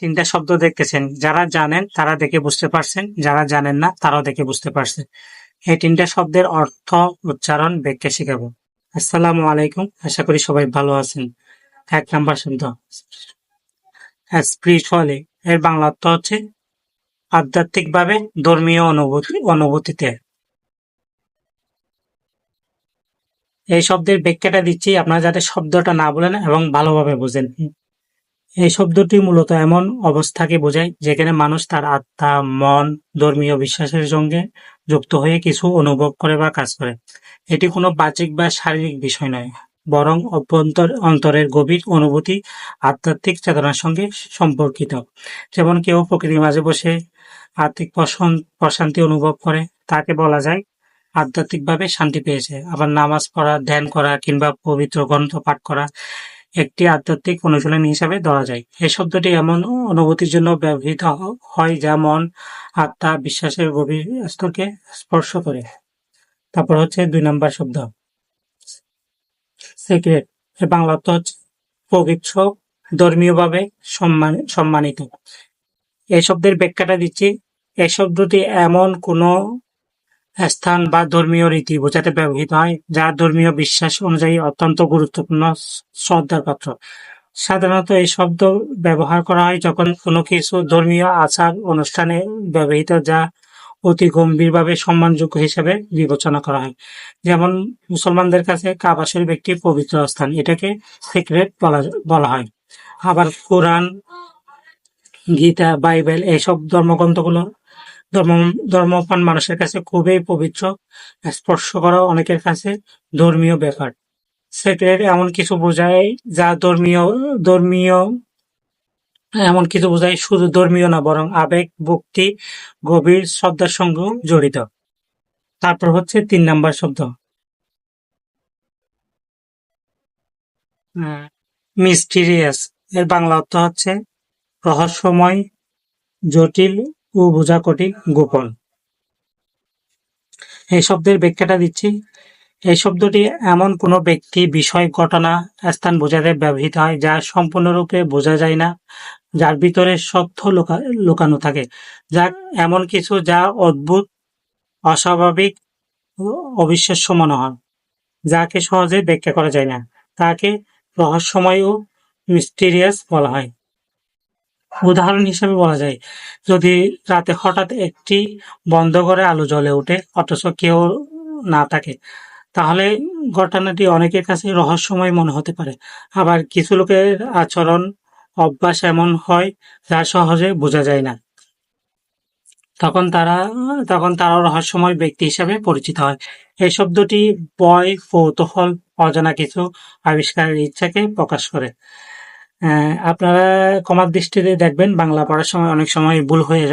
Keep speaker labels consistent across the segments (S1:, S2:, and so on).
S1: তিনটা শব্দ দেখতেছেন, যারা জানেন তারা দেখে বুঝতে পারছেন, যারা জানেন না তারাও দেখে বুঝতে পারছে। এই তিনটা শব্দের অর্থ, উচ্চারণ, ব্যাখ্যা শিখাবো। আসসালামু আলাইকুম, আশা করি সবাই ভালো আছেন। 1 নাম্বার শব্দ স্পিরিচুয়ালি, এর বাংলা অর্থ হচ্ছে আধ্যাত্মিকভাবে, ধর্মীয় অনুভূতিতে। এই শব্দের ব্যাখ্যাটা দিচ্ছি আপনারা যাতে শব্দটা না বলেন এবং ভালোভাবে বোঝেন। এই শব্দটি মূলত এমন অবস্থাকে বোঝায় যেখানে মানুষ তার আত্মা, মন, ধর্মীয় বিশ্বাসের সঙ্গে যুক্ত হয়ে কিছু অনুভব করে বা কাজ করে। এটি কোনো বাহ্যিক বা শারীরিক বিষয় নয়, বরং অন্তরের গভীর অনুভূতি, আধ্যাত্মিক চেতনার সঙ্গে সম্পর্কিত। যেমন কেউ প্রকৃতির মাঝে বসে আত্মিক প্রশান্তি অনুভব করে, তাকে বলা যায় আধ্যাত্মিকভাবে শান্তি পেয়েছে। আবার নামাজ পড়া, ধ্যান করা কিংবা পবিত্র গ্রন্থ পাঠ করা একটি আধ্যাত্মিক অনুশীলন হিসাবে ধরা যায়। এই শব্দটি এমন অনুভূতির জন্য ব্যবহৃত হয় যা মন, আত্মা, বিশ্বাসের গভীর স্তরকে স্পর্শ করে। তারপর হচ্ছে 2 নাম্বার শব্দ সিক্রেট, এর বাংলা অর্থ হচ্ছে পবিত্র, ধর্মীয়ভাবে সম্মানিত। এই শব্দের ব্যাখ্যাটা দিচ্ছি। এই শব্দটি এমন কোনো স্থান বা ধর্মীয় রীতি বোঝাতে ব্যবহৃত হয় যা ধর্মীয় বিশ্বাস অনুযায়ী অত্যন্ত গুরুত্বপূর্ণ, শ্রদ্ধার পাত্র। সাধারণত এই শব্দ ব্যবহার করা হয় যখন কোনো কিছু ধর্মীয় আচার অনুষ্ঠানে ব্যবহৃত যা অতি গম্ভীরভাবে সম্মানযোগ্য হিসেবে বিবেচনা করা হয়। যেমন মুসলমানদের কাছে কাবা শরীফ একটি পবিত্র স্থান, এটাকে সিক্রেট বলা হয়। আবার কোরআন, গীতা, বাইবেল এইসব ধর্মগ্রন্থগুলো ধর্মপ্রাণ মানুষের কাছে খুবই পবিত্র, স্পর্শ করা অনেকের কাছে ধর্মীয় ব্যাপার। সেক্রেট এমন কিছু বোঝায় যা ধর্মীয় এমন কিছু বোঝায় শুধু ধর্মীয় না, বরং আবেগ, ভক্তি, গভীর শ্রদ্ধার সঙ্গেও জড়িত। তারপর হচ্ছে 3 নাম্বার শব্দ মিস্টিরিয়াস, এর বাংলা অর্থ হচ্ছে রহস্যময়, জটিল ও বোঝা কঠিন, গোপন। এই শব্দের ব্যাখ্যাটা দিচ্ছি। এই শব্দটি এমন কোনো ব্যক্তি, বিষয়, ঘটনা, স্থান বোঝাতে ব্যবহৃত হয় যা সম্পূর্ণরূপে বোঝা যায় না, যার ভিতরে সত্য লুকানো থাকে, যা এমন কিছু যা অদ্ভুত, অস্বাভাবিক ও অবিশ্বাস্য মনে হয়, যাকে সহজে ব্যাখ্যা করা যায় না, তাকে রহস্যময় ও মিস্টিরিয়াস বলা হয়। উদাহরণ হিসেবে বলা যায়, যদি রাতে হঠাৎ একটি বন্ধ ঘরে আলো জ্বলে ওঠে অথচ কেউ না থাকে, তাহলে ঘটনাটি অনেকের কাছে রহস্যময় মনে হতে পারে। আবার কিছু লোকের আচরণ, অভ্যাস এমন হয় যা সহজে বোঝা যায় না, তখন তারা রহস্যময় ব্যক্তি হিসেবে পরিচিত হয়। এই শব্দটি ভয়, কৌতূহল, অজানা কিছু আবিষ্কারের ইচ্ছাকে প্রকাশ করে। আপনারা কমার দৃষ্টিতে দেখবেন, বাংলা পড়ার সময় অনেক সময় ভুল হয়ে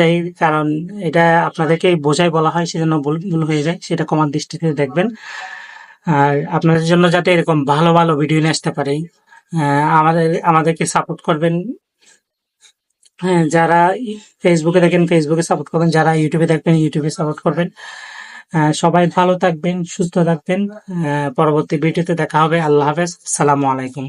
S1: যায় কারণ এটা আপনাদেরকে বোঝাই বলা হয়, সেজন্য ভুল হয়ে যায়, সেটা কমার দৃষ্টিতে দেখবেন। আর আপনাদের জন্য যাতে এরকম ভালো ভালো ভিডিও নিয়ে আসতে পারি, আমাদেরকে সাপোর্ট করবেন। হ্যাঁ, যারা ফেসবুকে দেখেন ফেসবুকে সাপোর্ট করবেন, যারা ইউটিউবে দেখবেন ইউটিউবে সাপোর্ট করবেন। সবাই ভালো থাকবেন, সুস্থ থাকবেন। পরবর্তী ভিডিওতে দেখা হবে। আল্লাহ হাফেজ, সালামু আলাইকুম।